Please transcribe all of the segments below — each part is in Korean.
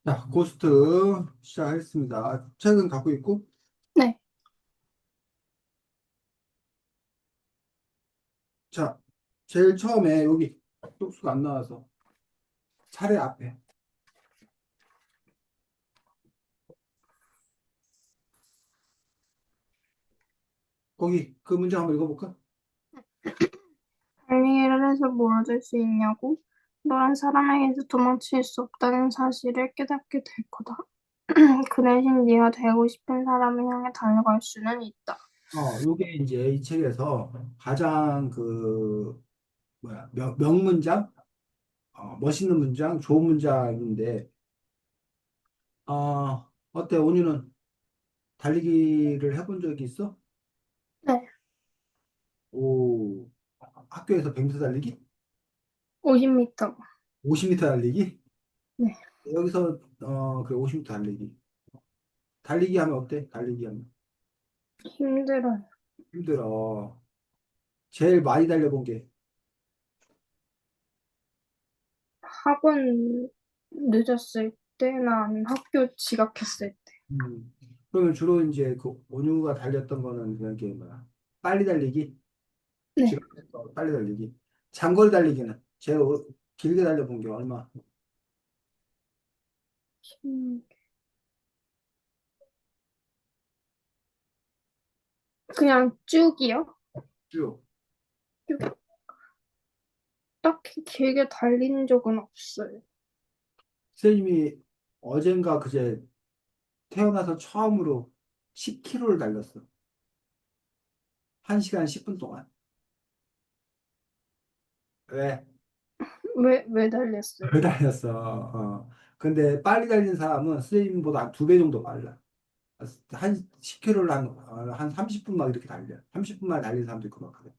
자, 고스트 시작하겠습니다. 책은 갖고 있고, 네. 자, 제일 처음에 여기 쪽수가 안 나와서 차례 앞에 거기 그 문제 한번 읽어볼까? 달리기를 해서 뭘 얻을 수 있냐고? 너란 사람에게서 도망칠 수 없다는 사실을 깨닫게 될 거다. 그 대신 네가 되고 싶은 사람을 향해 달려갈 수는 있다. 요게 이제 이 책에서 가장 그 뭐야 명문장, 멋있는 문장, 좋은 문장인데, 어때? 온유는 달리기를 해본 적이 있어? 네. 오, 학교에서 100m 달리기? 50m. 50m 달리기? 네. 여기서 그래 50m 달리기. 달리기 하면 어때? 달리기 하면 힘들어요. 힘들어. 제일 많이 달려본 게, 학원 늦었을 때나 아니면 학교 지각했을 때. 음. 그러면 주로 이제 그 온유가 달렸던 거는 그냥 게 뭐야? 빨리 달리기? 네. 지금 빨리 달리기. 장거리 달리기는 제일 길게 달려본 게 얼마? 힘- 그냥 쭉이요? 쭉. 쭉. 딱히 길게 달린 적은 없어요. 선생님이 어젠가 그제 태어나서 처음으로 10km를 달렸어. 1시간 10분 동안. 왜? 왜 달렸어요? 왜 달렸어? 근데 빨리 달리는 사람은 선생님보다 한 2배 정도 빨라. 한 10km를 한 30분 막 이렇게 달려. 30분 만에 달리는 사람도 있고 막 그래.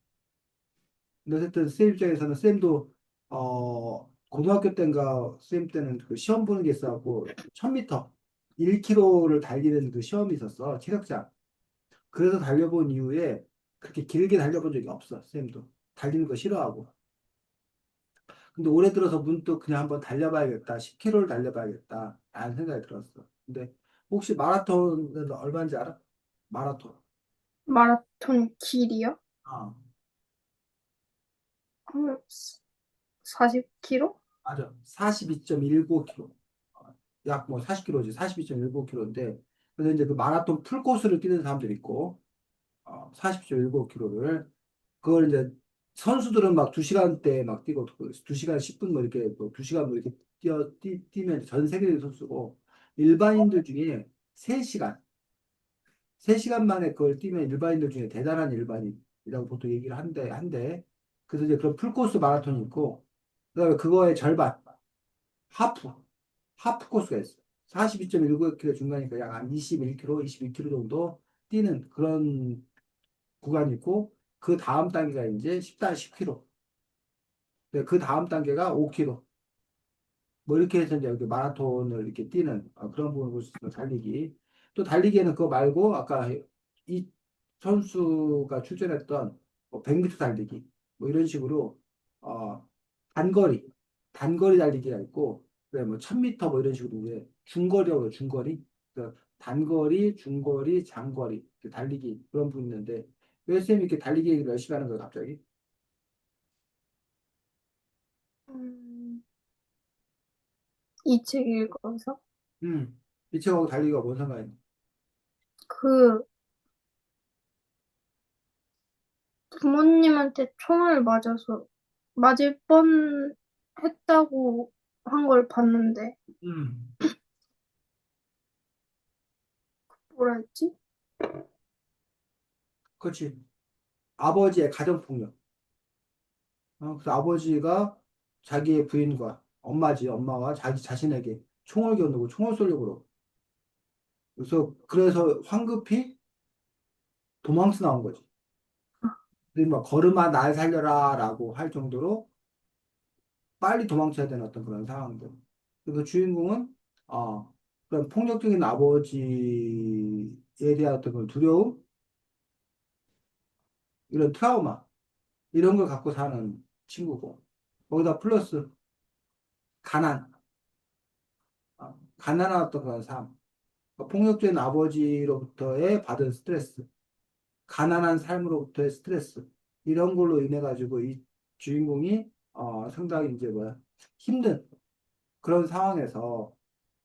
근데 어쨌든 쌤 입장에서는 쌤도 고등학교 때인가 쌤 때는 그 시험 보는 게 있어갖고 1000m 1km를 달리는 그 시험이 있었어. 체력장. 그래서 달려본 이후에 그렇게 길게 달려본 적이 없어. 쌤도 달리는 거 싫어하고. 근데 올해 들어서 문득 그냥 한번 달려봐야겠다. 10km를 달려봐야겠다. 라는 생각이 들었어. 근데 혹시 마라톤은 얼마인지 알아? 마라톤. 마라톤 길이요? 아, 40km? 맞아. 42.19km. 약 뭐 40km지. 42.19km인데, 그래서 이제 그 마라톤 풀코스를 뛰는 사람들이 있고, 40.19km를, 그걸 이제 선수들은 막 2시간대 막 뛰고, 2시간 10분 뭐 이렇게, 뭐 2시간 뭐 이렇게 뛰면 전 세계적인 선수고, 일반인들 중에 3시간, 3시간 만에 그걸 뛰면 일반인들 중에 대단한 일반인이라고 보통 얘기를 한대. 그래서 이제 그런 풀코스 마라톤이 있고, 그다음에 그거의 절반, 하프. 하프 코스가 있어요. 42.19km 중간이니까 약 한 21km, 22km 정도 뛰는 그런 구간이 있고, 그 다음 단계가 이제 10km. 그 다음 단계가 5km. 뭐 이렇게 해서 이제 이렇게 마라톤을 이렇게 뛰는 그런 부분을 볼 수 있습니다. 달리기. 또 달리기에는 그거 말고 아까 이 선수가 출전했던 뭐 100m 달리기 뭐 이런 식으로 어, 단거리, 단거리 달리기가 있고, 그래 뭐 1000m 뭐 이런 식으로 이제 중거리라고 해요. 중거리. 그러니까 단거리, 중거리, 장거리 이렇게 달리기 그런 부분이 있는데, 왜 쌤이 이렇게 달리기 얘기를 열심히 하는 거예요, 갑자기? 음, 이 책 읽어서 이 책하고 달리기가 뭔 상관이야? 그 부모님한테 총을 맞아서 맞을 뻔 했다고 한 걸 봤는데 음. 뭐라 했지? 그렇지. 아버지의 가정폭력. 그래서 아버지가 자기의 부인과 엄마와 자기 자신에게 총을 겨누고 총을 쏘려고 그러고. 그래서 황급히 도망쳐 나온 거지. 그리고 막 걸음아 날 살려라 라고 할 정도로 빨리 도망쳐야 되는 어떤 그런 상황들. 그래서 주인공은 그런 폭력적인 아버지에 대한 어떤 그런 두려움, 이런 트라우마, 이런 걸 갖고 사는 친구고. 거기다 플러스 가난. 가난한 어떤 그런 삶, 그러니까 폭력적인 아버지로부터의 받은 스트레스, 가난한 삶으로부터의 스트레스, 이런 걸로 인해 가지고 이 주인공이 상당히 이제 뭐야 힘든 그런 상황에서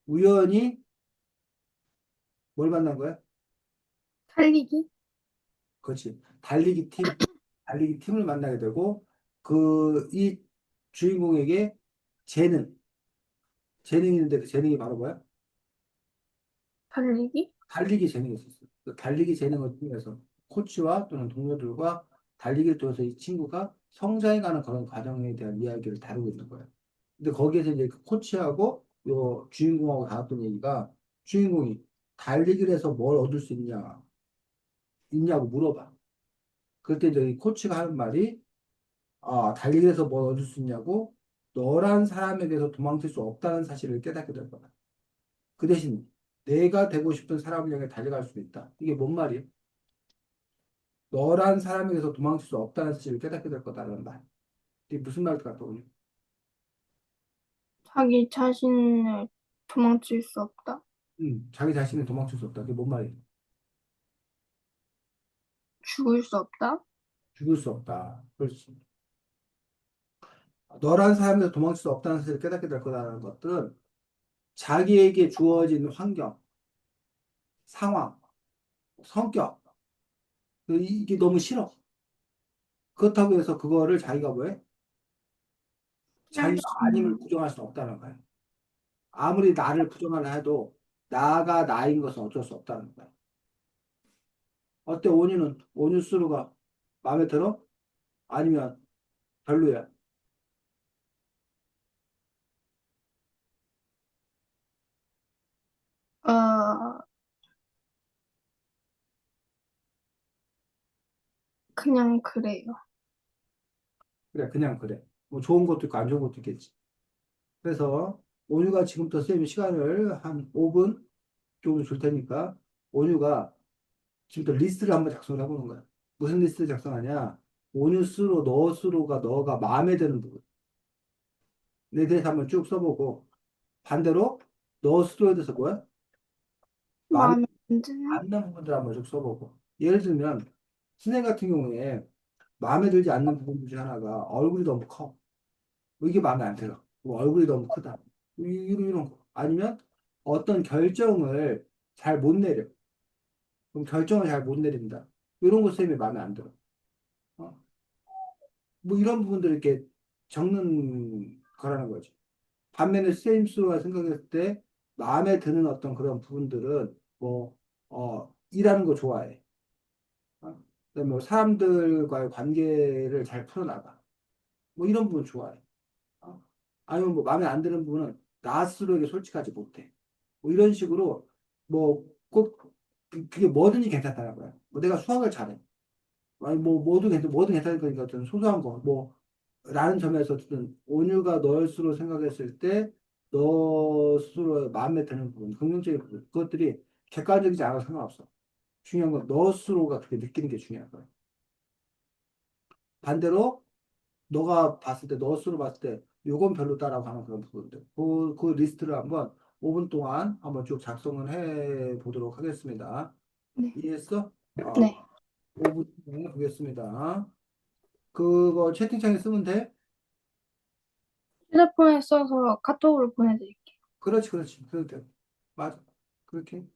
우연히 뭘 만난 거야? 살리기? 그렇지. 달리기 팀을 만나게 되고 이 주인공에게 재능, 재능이 있는데 그 재능이 바로 뭐야? 달리기? 달리기 재능이 있었어. 그 달리기 재능을 통해서 코치와 또는 동료들과 달리기를 통해서 이 친구가 성장해가는 그런 과정에 대한 이야기를 다루고 있는 거예요. 근데 거기에서 이제 그 코치하고 요 주인공하고 나왔던 얘기가 주인공이 달리기를 해서 뭘 얻을 수 있냐고 물어봐. 그때 이제 이 코치가 하는 말이 달리기를 해서 뭘 얻을 수 있냐고 너란 사람에게서 도망칠 수 없다는 사실을 깨닫게 될 거다. 그 대신 내가 되고 싶은 사람을 향해 달려갈 수 있다. 이게 뭔 말이에요? 너란 사람에게서 도망칠 수 없다는 사실을 깨닫게 될 거다라는 말. 이게 무슨 말 같더군요. 자기 자신을 도망칠 수 없다. 자기 자신을 도망칠 수 없다. 이게 뭔 말이에요? 죽을 수 없다. 죽을 수 없다. 그렇지. 너란 사람에서 도망칠 수 없다는 사실을 깨닫게 될 거다라는 것들은 자기에게 주어진 환경, 상황, 성격, 이게 너무 싫어. 그렇다고 해서 그거를 자기가 뭐해? 피할 자기가 수 아님을 있는. 부정할 수 없다는 거야. 아무리 나를 부정하려 해도 나가 나인 것은 어쩔 수 없다는 거야. 어때, 온유스루가 마음에 들어? 아니면 별로야? 어, 그냥 그래요. 그래, 그냥 그래. 뭐 좋은 것도 있고 안 좋은 것도 있겠지. 그래서 온유가 지금부터 쌤이 시간을 한 5분 정도 줄 테니까 온유가 지금부터 리스트를 한번 작성을 해보는 거야. 무슨 리스트를 작성하냐? 온유스루, 너스루가 너가 마음에 드는 부분에 대해서 한번 쭉 써보고 반대로 너스루에 대해서 뭐야? 마음에 마음에 안 드는? 안 드는 부분들 한번 쭉 써보고 예를 들면 선생님 같은 경우에 마음에 들지 않는 부분 중에 하나가 얼굴이 너무 커. 뭐 이게 마음에 안 들어. 뭐 얼굴이 너무 크다. 이런 거. 아니면 어떤 결정을 잘 못 내려. 그럼 결정을 잘 못 내린다. 이런 것 때문에 마음에 안 들어. 어? 뭐 이런 부분들을 이렇게 적는 거라는 거지. 반면에 스테임스가 생각했을 때 마음에 드는 어떤 그런 부분들은 뭐, 일하는 거 좋아해. 그다음에 뭐 사람들과의 관계를 잘 풀어나가. 뭐 이런 부분 좋아해. 어? 아니면 뭐 마음에 안 드는 부분은 나 스스로에게 솔직하지 못해. 뭐 이런 식으로 뭐 꼭 그게 뭐든지 괜찮다는 거야. 뭐 내가 수학을 잘해. 아니 뭐 뭐든 괜찮으니까 어떤 소소한 거 뭐 라는 점에서 어쨌든 온유가 널 스스로 생각했을 때 너 스스로 마음에 드는 부분, 긍정적인 부분 그것들이 객관적이지 않아도 상관없어. 중요한 건 너 스스로가 그렇게 느끼는 게 중요한 거야. 반대로 너가 봤을 때, 너 스스로 봤을 때, 요건 별로다라고 하는 그런 부분들. 그 리스트를 한번 5분 동안 한번 쭉 작성을 해 보도록 하겠습니다. 네. 이해했어? 네. 5분 동안 보겠습니다. 그거 채팅창에 쓰면 돼? 휴대폰에 써서 카톡으로 보내드릴게요. 그렇지, 그렇지. 그래도 돼. 맞아. 그렇게.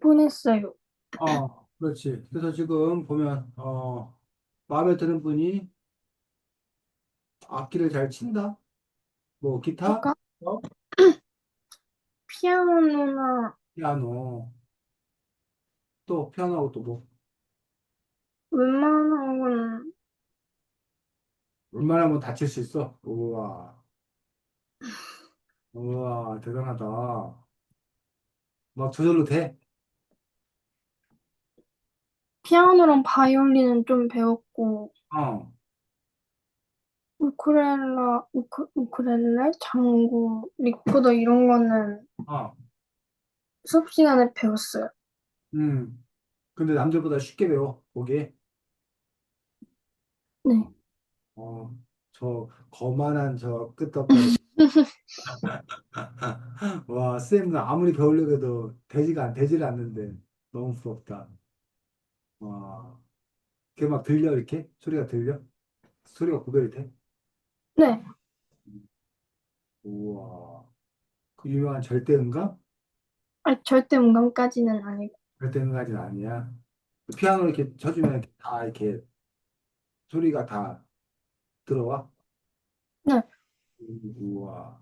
보냈어요. 그렇지. 그래서 지금 보면, 마음에 드는 분이 악기를 잘 친다? 뭐, 기타? 그러니까 어? 피아노나 피아노. 또, 피아노하고 또 뭐, 웬만한 거는 웬만하면 다칠 수 있어. 우와, 우와, 대단하다. 막 저절로 돼? 피아노랑 바이올린은 좀 배웠고 어, 우쿨렐레, 장구, 리코더 이런 거는 어. 수업 시간에 배웠어요. 음. 근데 남들보다 쉽게 배워, 거기. 네. 어, 저 거만한 저 끄떡거리. 와, 쌤은 아무리 배우려고 해도 되지를 않는데 너무 부럽다. 와, 그게 막 들려 이렇게? 소리가 들려? 소리가 구별이 돼? 네. 우와, 그 유명한 절대음감? 아니, 절대 음감까지는 아니고. 절대음감이 아니야. 그 피아노 이렇게 쳐주면 이렇게 다 이렇게 소리가 다 들어와? 네. 우와.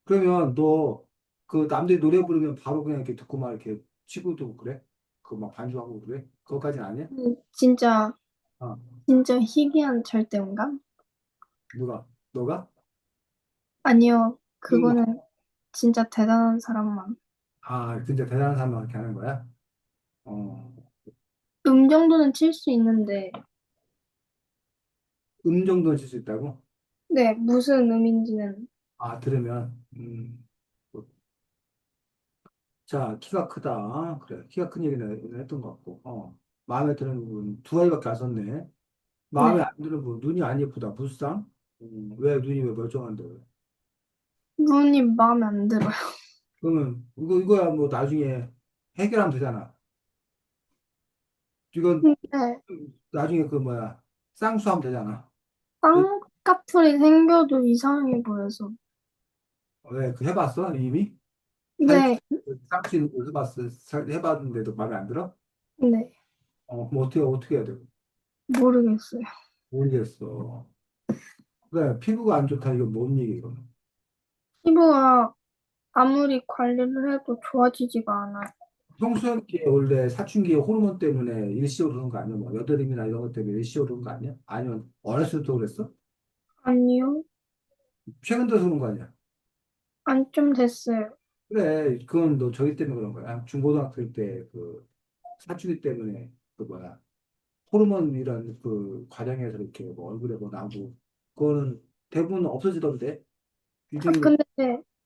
그러면 너 그 남들이 노래 부르면 바로 그냥 이렇게 듣고 막 이렇게 치고도 그래? 그 막 반주하고 그래? 그거까지는 아니야? 진짜 어, 진짜 희귀한 절대 음감? 누가? 너가? 아니요. 응. 그거는 진짜 대단한 사람만. 진짜 대단한 사람만 그렇게 하는 거야? 어, 정도는 칠 수 있는데, 정도는 칠 수 있다고? 네, 무슨 음인지는, 들으면, 자, 키가 크다. 그래, 키가 큰 얘기는 했던 것 같고, 마음에 드는 부분 두 가지밖에 안 썼네. 마음에 네. 안 드는 부분, 눈이 안 예쁘다. 무쌍? 왜 눈이 왜 멀쩡한데? 왜? 눈이 마음에 안 들어요. 그러면 이거야 뭐 나중에 해결하면 되잖아. 이건 네. 나중에 그 뭐야 쌍수하면 되잖아. 그, 쌍꺼풀이 생겨도 이상해 보여서. 왜, 그 해봤어? 이미? 사진 네, 쌍수 있는 거 해봤어? 해봤는데도 마음에 안 들어? 네, 그럼 어떻게 해야 돼? 모르겠어요. 모르겠어. 그래, 피부가 안 좋다, 이건 뭔 얘기, 이거는. 피부가 아무리 관리를 해도 좋아지지가 않아요. 평소에 원래 사춘기에 호르몬 때문에 일시적으로 그런 거 아니야? 뭐, 여드름이나 이런 것 때문에 일시적으로 그런 거 아니야? 아니면 어렸을 때부터 그랬어? 아니요, 최근 들어서 그런 거 아니야? 안 좀 됐어요. 그래, 그건 너 저기 때문에 그런 거야. 중고등학생 때 그 사춘기 때문에 그 뭐야 호르몬 이런 그 과정에서 이렇게 뭐 얼굴에 뭐 나고 그거는 대부분 없어지던데 아, 유생이 근데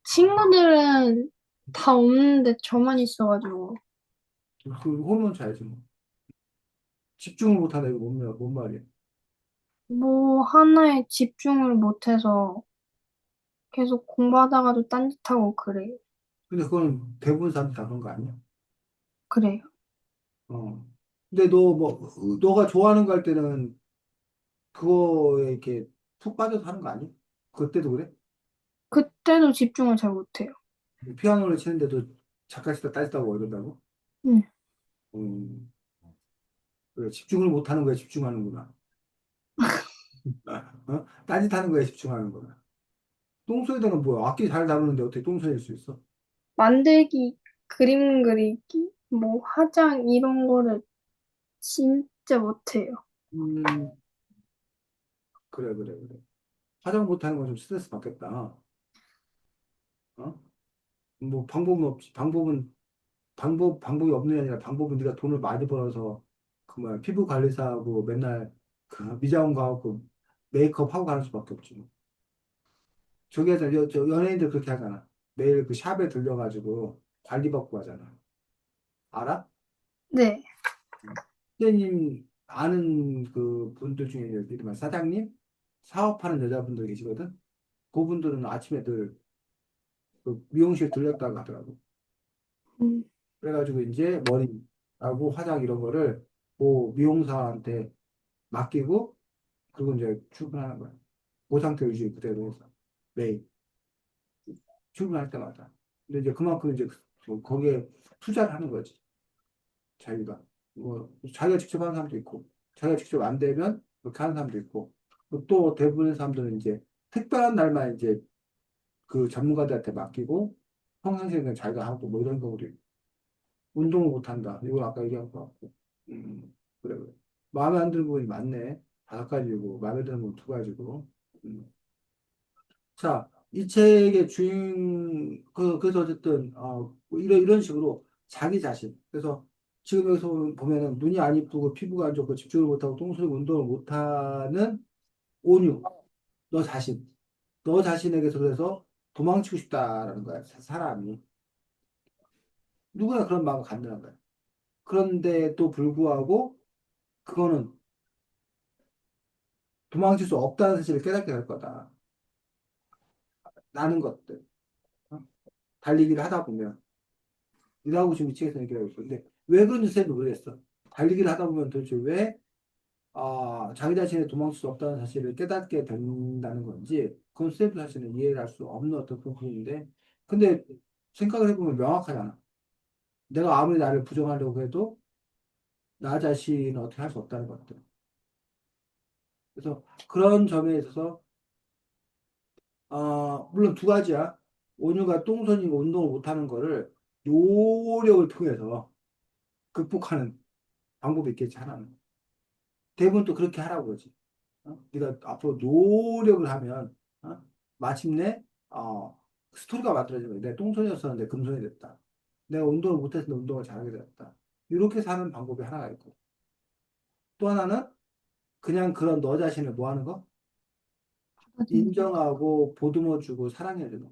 친구들은 다 없는데 저만 있어가지고. 그 호르몬 차이지 뭐 집중을 못하다 이거 뭔 말이야. 뭐 하나에 집중을 못해서 계속 공부하다가도 딴짓하고 그래요. 근데 그건 대부분 사람들 다 그런 거 아니야? 그래요. 어. 근데 너 뭐 너가 좋아하는 거 할 때는 그거에 이렇게 푹 빠져서 하는 거 아니야? 그때도 그래? 그때도 집중을 잘 못해요. 피아노를 치는데도 작가 치다 따지다고 이런다고? 응. 음, 그래 집중을 못하는 거에 집중하는구나. 딴짓하는 거에 집중하는구나. 똥소리다는 뭐야? 악기 잘 다루는데 어떻게 똥소리일 수 있어? 만들기, 그림 그리기, 뭐 화장 이런 거를 진짜 못해요. 음, 그래. 화장 못하는 건 좀 스트레스 받겠다. 어? 뭐 방법은 없지. 방법이 없는 게 아니라 방법은 네가 돈을 많이 벌어서 그 뭐야 피부 관리사하고 맨날 그 미장원 가고 메이크업 하고 가는 수밖에 없지. 뭐. 저기 하잖아. 저 연예인들 그렇게 하잖아. 매일 그 샵에 들려가지고 관리받고 하잖아. 알아? 네. 선생님 아는 그 분들 중에 이름은 사장님? 사업하는 여자분들 계시거든? 그분들은 아침에 늘 그 미용실 들렸다고 하더라고. 음, 그래가지고 이제 머리하고 화장 이런 거를 그 미용사한테 맡기고 그리고 이제 출근하는 거야. 그 상태 유지 그대로 해서 매일 출근할 때마다. 근데 이제 그만큼 이제 거기에 투자를 하는 거지. 자기가. 자기가 직접 하는 사람도 있고, 자기가 직접 안 되면 그렇게 하는 사람도 있고, 또 대부분의 사람들은 이제 특별한 날만 이제 그 전문가들한테 맡기고, 평상시에는 그냥 자기가 하고 뭐 이런 경우도 있고, 운동을 못 한다. 이거 아까 얘기한 것 같고. 그래, 그래. 마음에 안 드는 부분이 많네. 다섯 가지고, 마음에 드는 부분 두 가지고. 음. 자, 이 책의 그래서 어쨌든, 뭐 이런 식으로 자기 자신. 그래서 지금 여기서 보면은 눈이 안 이쁘고 피부가 안 좋고 집중을 못하고 똥소리 운동을 못하는 온유. 너 자신. 너 자신에게서 그래서 도망치고 싶다라는 거야. 사람이. 누구나 그런 마음을 갖는 거야. 그런데도 불구하고 그거는 도망칠 수 없다는 사실을 깨닫게 될 거다. 라는 것들. 어? 달리기를 하다 보면. 이러고 지금 이 책에서 얘기하고 있어. 근데 왜 그런지 잘 모르겠어. 달리기를 하다 보면 도대체 왜, 자기 자신의 도망칠 수 없다는 사실을 깨닫게 된다는 건지, 그건 쌤도 사실은 이해를 할 수 없는 어떤 그런 부분인데, 근데 생각을 해보면 명확하잖아. 내가 아무리 나를 부정하려고 해도 나 자신은 어떻게 할 수 없다는 것들. 그래서 그런 점에 있어서, 물론 두 가지야. 온유가 똥손이고 운동을 못하는 거를 노력을 통해서 극복하는 방법이 있겠지, 하나는. 대부분 또 그렇게 하라고 그러지. 네가 앞으로 노력을 하면, 어? 마침내, 스토리가 만들어지면 내 똥손이었었는데 금손이 됐다. 내가 운동을 못했는데 운동을 잘하게 됐다. 이렇게 사는 방법이 하나가 있고. 또 하나는 그냥 그런 너 자신을 뭐 하는 거? 인정하고 보듬어주고 사랑해주는 거.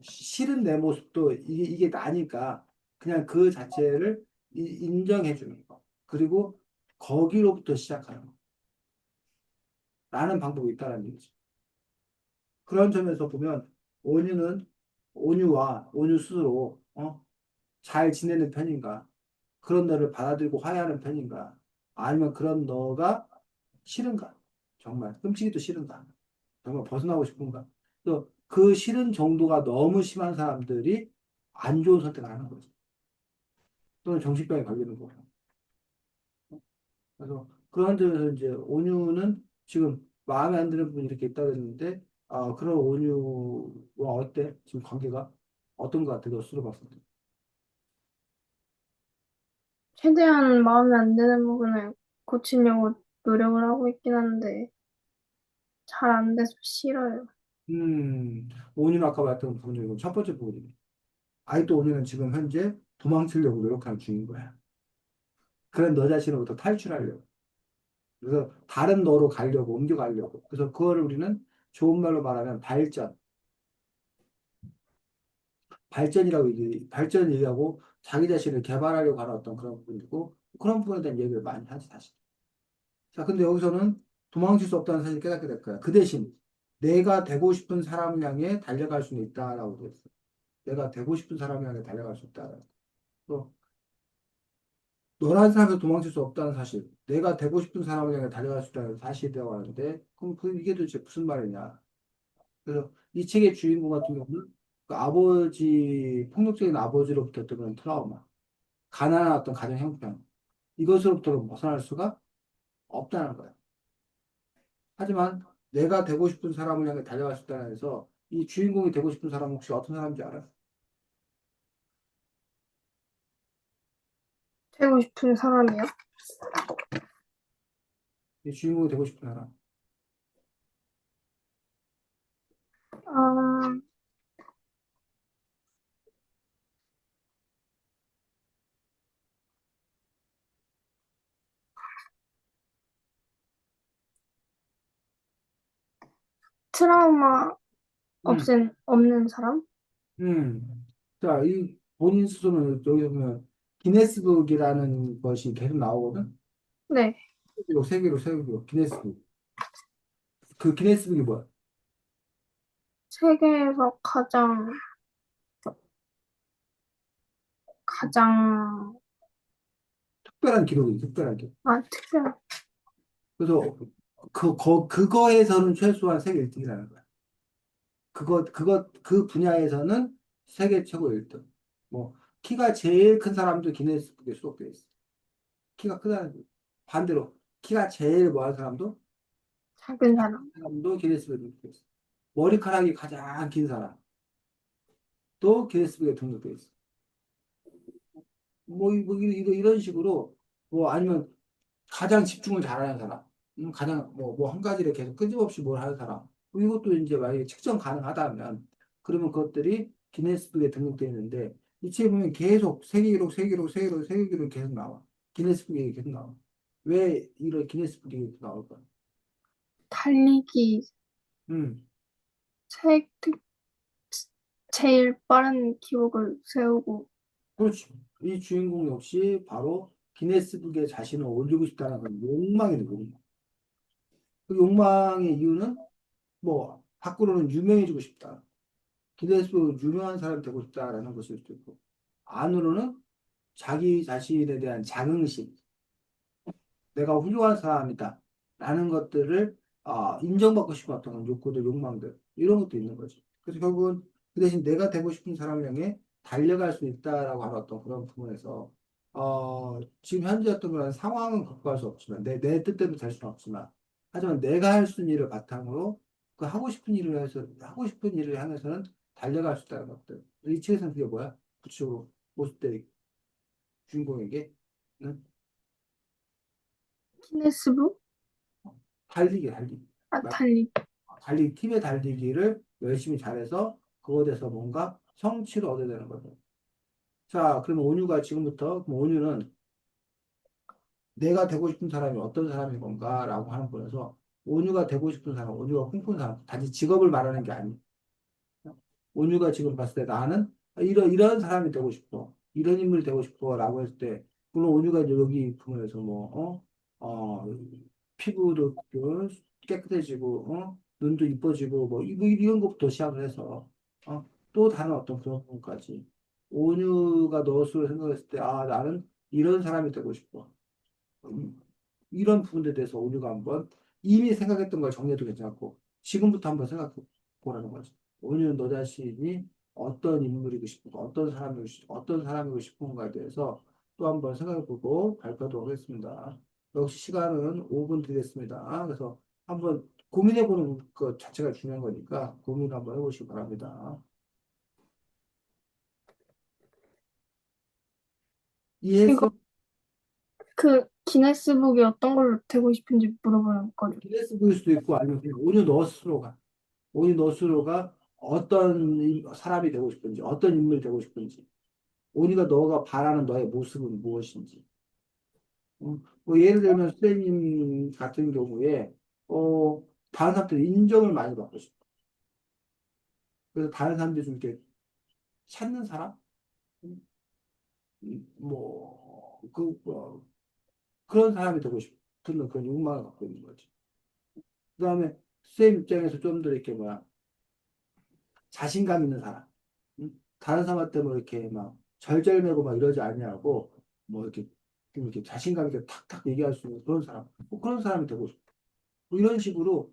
싫은 내 모습도 이게 나니까 그냥 그 자체를 인정해주는 거. 그리고 거기로부터 시작하는 거. 라는 방법이 있다는 얘기죠. 그런 점에서 보면 온유는 온유와 온유 스스로 잘 지내는 편인가? 그런 너를 받아들이고 화해하는 편인가? 아니면 그런 너가 싫은가? 정말 끔찍이도 싫은가? 정말 벗어나고 싶은가? 또 그 싫은 정도가 너무 심한 사람들이 안 좋은 선택을 하는 거지. 또는 정신병에 걸리는 거고. 그래서 그런 점에서 이제 온유는 지금 마음에 안 드는 부분이 이렇게 있다 그랬는데, 그런 온유와 어때? 지금 관계가 어떤 것 같아? 너 스스로 봤을 때. 최대한 마음에 안 드는 부분을 고치려고 노력을 하고 있긴 한데 잘 안 돼서 싫어요. 온유는 아까 말했던 부분 중에 첫 번째 부분이네. 아직도 온유는 지금 현재 도망치려고 노력하는 중인 거야. 그런 너 자신으로부터 탈출하려고. 그래서 다른 너로 가려고, 옮겨가려고. 그래서 그거를 우리는 좋은 말로 말하면 발전 얘기하고 자기 자신을 개발하려고 하는 어떤 그런 부분이고, 그런 부분에 대한 얘기를 많이 하지, 사실. 자, 근데 여기서는 도망칠 수 없다는 사실을 깨닫게 될 거야. 그 대신 내가 되고 싶은 사람을 향해 달려갈 수는 있다라고 돼 있어. 내가 되고 싶은 사람을 향해 달려갈 수 있다. 또, 너라는 사람에서 도망칠 수 없다는 사실. 내가 되고 싶은 사람을 향해 달려갈 수 있다는 사실이라고 하는데, 그럼 이게 도대체 무슨 말이냐. 그래서 이 책의 주인공 같은 경우는 그 폭력적인 아버지로부터 어떤 그런 트라우마, 가난한 어떤 가정 형편, 이것으로부터 벗어날 수가 없다는 거야. 하지만 내가 되고 싶은 사람을 향해 달려갈 수 있다는 해서 이 주인공이 되고 싶은 사람은 혹시 어떤 사람인지 알아? 되고 싶은 사람이요? 이 주인공이 되고 싶은 사람. 아, 트라우마 음, 없는 사람? 자, 이 본인 스스로는 여기 보면 기네스북이라는 것이 계속 나오거든? 네. 세계로 기네스북. 그 기네스북이 뭐야? 세계에서 가장, 특별한 기록. 특별, 그래서 그거에서는 최소한 세계 1등이라는 거야. 그 분야에서는 세계 최고 1등. 뭐, 키가 제일 큰 사람도 기네스북에 수록되어 있어. 키가 크다는 거. 반대로 키가 제일 뭐한 사람도 작은 사람. 사람도 기네스북에 등록되어 있어. 머리카락이 가장 긴 사람도 기네스북에 등록되어 있어. 이런 식으로 뭐 아니면 가장 집중을 잘하는 사람, 가장 뭐 한 가지를 계속 끊임없이 뭘 하는 사람, 뭐 이것도 이제 만약에 측정 가능하다면 그러면 그것들이 기네스북에 등록되어 있는데 이 책에 보면 계속 세계 기록, 세계 기록, 세계 기록, 세계 기록 계속 나와. 기네스북에 계속 나와. 왜 이런 기네스북에 계속 나올까? 달리기, 음, 책, 제일 빠른 기록을 세우고, 그렇지. 이 주인공 역시 바로 기네스북에 자신을 올리고 싶다는 그런 욕망이 거군요. 그 욕망의 이유는 뭐 밖으로는 유명해지고 싶다. 기대수 유명한 사람이 되고 싶다라는 것일 수도 있고, 안으로는 자기 자신에 대한 자긍심, 내가 훌륭한 사람이다. 라는 것들을 인정받고 싶은 어떤 욕구들, 욕망들, 이런 것도 있는 거지. 그래서 결국은 그 대신 내가 되고 싶은 사람을 향해 달려갈 수 있다라고 하는 어떤 그런 부분에서, 지금 현재 어떤 그런 상황은 극복할 수 없지만, 내 뜻대로 될 수는 없지만, 하지만 내가 할 수 있는 일을 바탕으로 그 하고 싶은 일을 향해서는 달려갈 수 있다는 것들. 이 책에서는 그게 뭐야? 구체적으로 모습들 주인공에게 는 기네스북? 달리기. 달리기. 팀의 달리기를 열심히 잘해서 그거에 대해서 뭔가 성취를 얻어야 되는 거죠. 자, 그러면 온유가 지금부터, 그럼 온유는 내가 되고 싶은 사람이 어떤 사람인 건가라고 하는 거라서 온유가 되고 싶은 사람, 온유가 꿈꾸는 사람, 단지 직업을 말하는 게 아니에요. 온유가 지금 봤을 때 나는 이런 사람이 되고 싶어. 이런 인물이 되고 싶어. 라고 했을 때, 물론 온유가 이제 여기 부분에서 피부도 그 깨끗해지고, 눈도 이뻐지고, 이런 것부터 시작을 해서, 또 다른 어떤 그런 부분까지. 온유가 너스로 생각했을 때, 나는 이런 사람이 되고 싶어. 음, 이런 부분에 대해서 온유가 한번 이미 생각했던 걸 정리해도 괜찮고, 지금부터 한번 생각해 보라는 거지. 온유는 너 자신이 어떤 인물이고 싶은가, 어떤 사람이고 싶은가에 대해서 또 한번 생각해 보고 발표하도록 하겠습니다. 역시 시간은 5분 드리겠습니다. 그래서 한번 고민해 보는 것 자체가 중요한 거니까 고민 한번 해보시기 바랍니다. 이거, 이해했어? 기네스북이 어떤 걸로 되고 싶은지 물어보는 거죠. 기네스북일 수도 있고 아니면 그냥 온유 너 스스로가 본인 너스로가 어떤 사람이 되고 싶은지, 어떤 인물이 되고 싶은지, 우리가 너가 바라는 너의 모습은 무엇인지. 뭐 예를 들면 선생님 같은 경우에 다른 사람들 인정을 많이 받고 싶어. 그래서 다른 사람들이 좀 이렇게 찾는 사람, 그런 사람이 되고 싶은 그런 욕망을 갖고 있는 거지. 그다음에 선생님 입장에서 좀 더 이렇게 자신감 있는 사람. 다른 사람한테 뭐 이렇게 막 절절매고 막 이러지 않냐고 뭐 이렇게 좀 이렇게 자신감 있게 탁탁 얘기할 수 있는 그런 사람. 그런 사람이 되고 싶어. 뭐 이런 식으로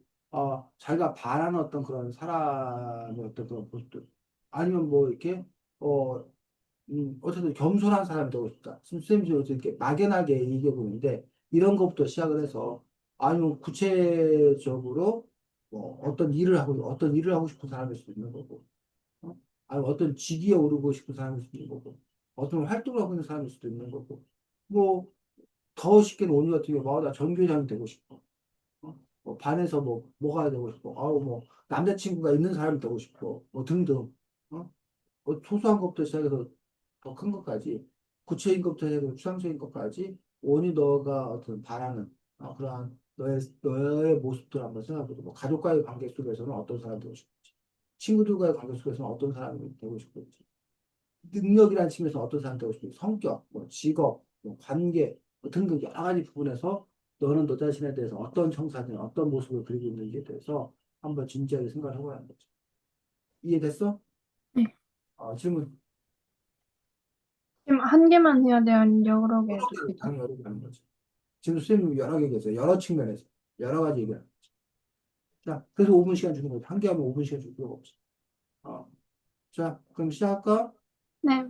자기가 바라는 어떤 그런 사람의 어떤 그런 모습들. 아니면 뭐 이렇게 어 어쨌든 겸손한 사람이 되고 싶다. 선생님이 이렇게 막연하게 얘기해 보는데 이런 것부터 시작을 해서 아니면 구체적으로 뭐 어떤 일을 하고 싶은 사람일 수도 있는 거고 어? 아니 어떤 직위에 오르고 싶은 사람일 수도 있는 거고 어떤 활동을 하고 있는 사람일 수도 있는 거고 뭐 더 쉽게는 오늘 같은 경우 나 전교장이 되고 싶어 뭐 반에서 뭐가 되고 싶어 뭐 남자친구가 있는 사람이 되고 싶어 뭐 등등 어? 소소한 것부터 시작해서 더 큰 것까지 구체인 것부터 해서 추상적인 것까지 오니 너가 어떤 바라는 그러한 너의 모습들 한번 생각해보고 뭐 가족과의 관계 속에서는 어떤 사람이 되고 싶은지 친구들과의 관계 속에서는 어떤 사람이 되고 싶은지 능력이라는 측면에서 어떤 사람이 되고 싶은지 성격, 뭐 직업, 뭐 관계 등등 여러 가지 부분에서 너는 너 자신에 대해서 어떤 청사진, 어떤 모습을 그리고 있는지에 대해서 한번 진지하게 생각을 해보라는 거죠. 이해됐어? 네. 질문 지금 한 개만 해야 돼요? 아니면 여러 개 여러 해도 개를 돼요? 당연히 여러 개 하는 거지. 지금 선생님이 여러 개 얘기했어요. 여러 측면에서 여러 가지 얘기를. 자, 그래서 5분 시간 주는 거죠. 한 개 하면 5분 시간 줄 필요가 없어. 어. 자, 그럼 시작할까? 네.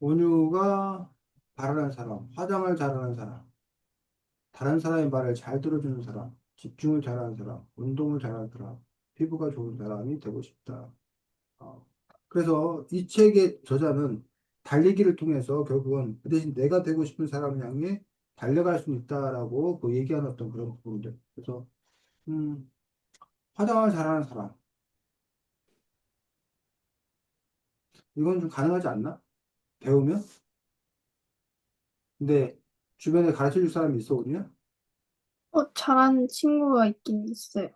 온유가 바라는 사람, 화장을 잘하는 사람, 다른 사람의 말을 잘 들어주는 사람, 집중을 잘하는 사람, 운동을 잘하는 사람, 피부가 좋은 사람이 되고 싶다. 어. 그래서 이 책의 저자는 달리기를 통해서 결국은 그 대신 내가 되고 싶은 사람을 향해 달려갈 수 있다라고 그 얘기하는 어떤 그런 부분들. 그래서 음, 화장을 잘하는 사람, 이건 좀 가능하지 않나? 배우면? 근데 주변에 가르쳐 줄 사람이 있어, 그러면? 잘하는 친구가 있긴 있어요.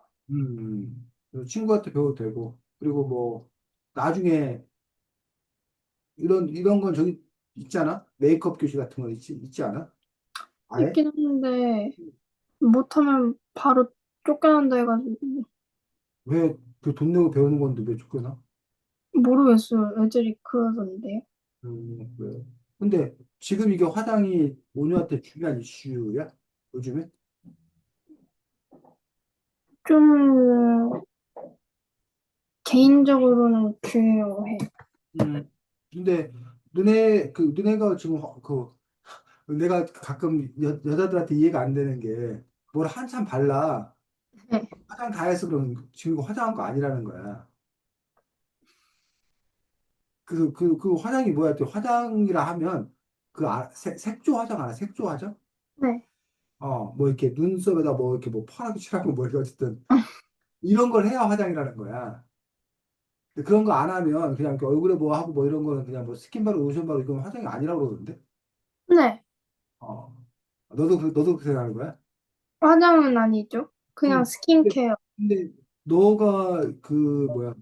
그래서 친구한테 배워도 되고, 그리고 뭐, 나중에 이런 건 저기 있잖아? 메이크업 교실 같은 거 있지 않아? 아예? 있긴 한데, 못하면 바로 쫓겨난다 해가지고, 왜 그 돈 내고 배우는 건데 왜 쫓겨나? 모르겠어요. 애들이 그러던데요. 그래. 근데 지금 이게 화장이 모녀한테 중요한 이슈야? 요즘에? 좀, 개인적으로는 중요해. 음. 근데 너네가 지금 내가 가끔 여자들한테 이해가 안 되는 게 뭘 한참 발라. 네. 화장 다 해서 그럼 지금 이거 화장한 거 아니라는 거야. 그 화장이 뭐야? 또 화장이라 하면 색조 화장 알아? 색조 화장? 네. 뭐 이렇게 눈썹에다 뭐 이렇게 뭐 파랗게 칠하고 뭐 이렇게 어쨌든 이런 걸 해야 화장이라는 거야. 근데 그런 거 안 하면 그냥 이렇게 얼굴에 뭐 하고 뭐 이런 거는 그냥 뭐 스킨 바르고 로션 바르고 이건 화장이 아니라고 그러던데? 네. 어. 너도 그렇게 생각하는 거야? 화장은 아니죠. 그냥 응. 근데, 스킨케어. 근데 너가 뭐야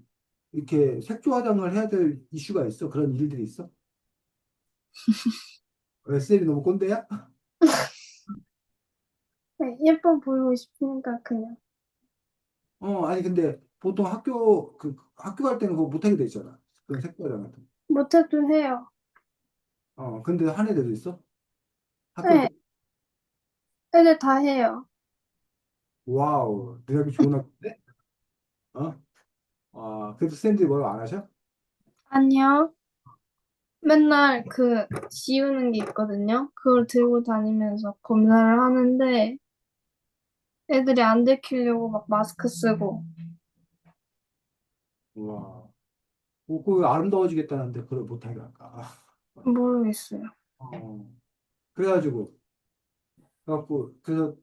이렇게 색조 화장을 해야 될 이슈가 있어? 그런 일들이 있어? 왜 쌤이 너무 꼰대야? 네, 예뻐 보이고 싶으니까 그냥. 아니 근데 보통 학교 갈 때는 그거 못하게 돼 있잖아. 그런 색조 화장 같은 거. 못해도 해요. 근데 한 애들도 있어? 학교 때? 네, 애들 다 해요. 와우, 네 학교 좋은 학교인데? 어? 그래도 쌤들이 뭐라고 안 하셔? 아니요. 맨날 지우는 게 있거든요. 그걸 들고 다니면서 검사를 하는데 애들이 안 들키려고 막 마스크 쓰고. 와, 그거 아름다워지겠다는데 그걸 못하게 할까? 모르겠어요. 어, 그래가지고 그래서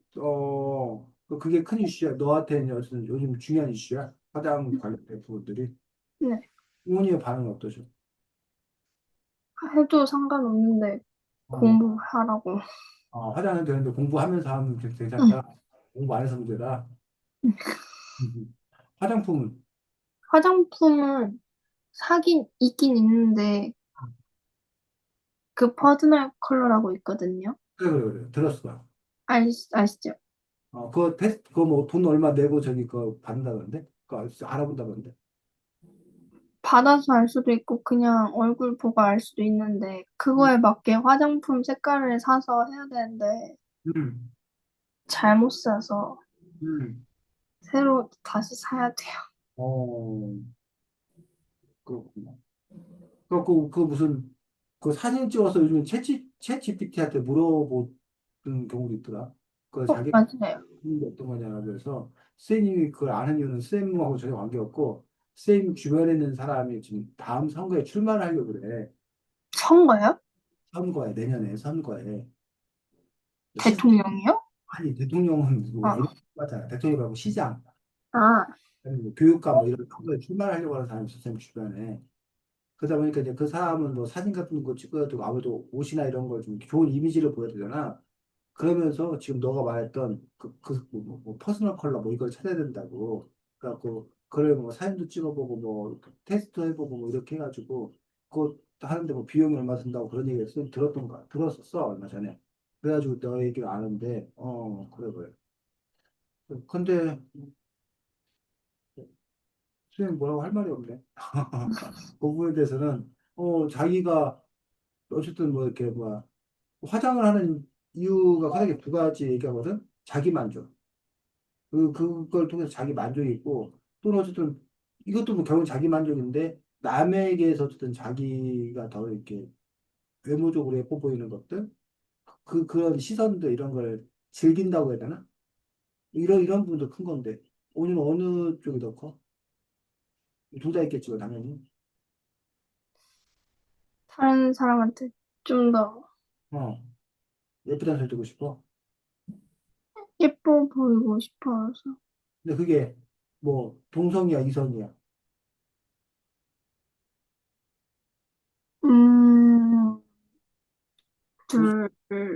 그게 큰 이슈야. 너한테는 요즘 중요한 이슈야. 화장 관련된 부분들이. 네. 부모님의 반응은 어떠셔? 해도 상관없는데 어, 공부하라고. 화장은 되는데 공부하면서 하면 응. 괜찮다. 공부 안 해서 문제다. 화장품은 화장품은 사긴 있긴 있는데 그 퍼스널 컬러라고 있거든요. 그래. 들었어. 아시죠? 그거 테스트 그거 뭐 돈 얼마 내고 저기 그거 받는다던데? 그거 알아본다던데? 받아서 알 수도 있고 그냥 얼굴 보고 알 수도 있는데 음, 그거에 맞게 화장품 색깔을 사서 해야 되는데 음, 잘못 사서 음. 새로 다시 사야 돼요. 어, 그렇구나. 그 무슨 그 사진 찍어서 요즘 챗 GPT한테 물어보는 경우도 있더라. 그 자기 맞아요. 하는 게 어떤 거냐 그래서 쌤이 그걸 아는 이유는 쌤하고 전혀 관계없고 쌤 주변에 있는 사람이 지금 다음 선거에 출마를 하려고 그래. 선거요? 선거에 내년에 선거에 시 대통령이요? 아니 대통령은 뭐 아, 이런 거 같잖아. 대통령하고 시장 아, 아니 뭐 교육감 뭐 이런 선거에 출마하려고 하는 사람이 있어 쌤 주변에. 그러다 보니까 이제 그 사람은 뭐 사진 같은 거 찍어야 되고 아무래도 옷이나 이런 걸 좀 좋은 이미지를 보여야 되잖아. 그러면서 지금 너가 말했던 뭐 퍼스널 컬러 뭐 이걸 찾아야 된다고. 그래갖고 그걸 뭐 사진도 찍어보고 뭐 테스트 해보고 뭐 이렇게 해가지고 그거 하는데 뭐 비용이 얼마 든다고 그런 얘기를 들었었어 얼마 전에. 그래가지고 너 얘기를 아는데 그래. 근데 선생님 뭐라고 할 말이 없네. 그 부분에 대해서는 자기가 어쨌든 뭐 이렇게 뭐 화장을 하는 이유가 크게 두 가지 얘기하거든. 자기 만족. 그걸 통해서 자기 만족이 있고, 또는 어쨌든 이것도 뭐 결국 자기 만족인데, 남에게서 어쨌든 자기가 더 이렇게 외모적으로 예뻐 보이는 것들, 그런 시선들 이런 걸 즐긴다고 해야 되나? 이런 부분도 큰 건데, 오늘 어느 쪽이 더 커? 둘 다 있겠지만, 당연히. 다른 사람한테 좀 더 어, 예쁘다는 소리 듣고 싶어. 예뻐 보이고 싶어서. 근데 그게 뭐, 동성이야, 이성이야. 음, 둘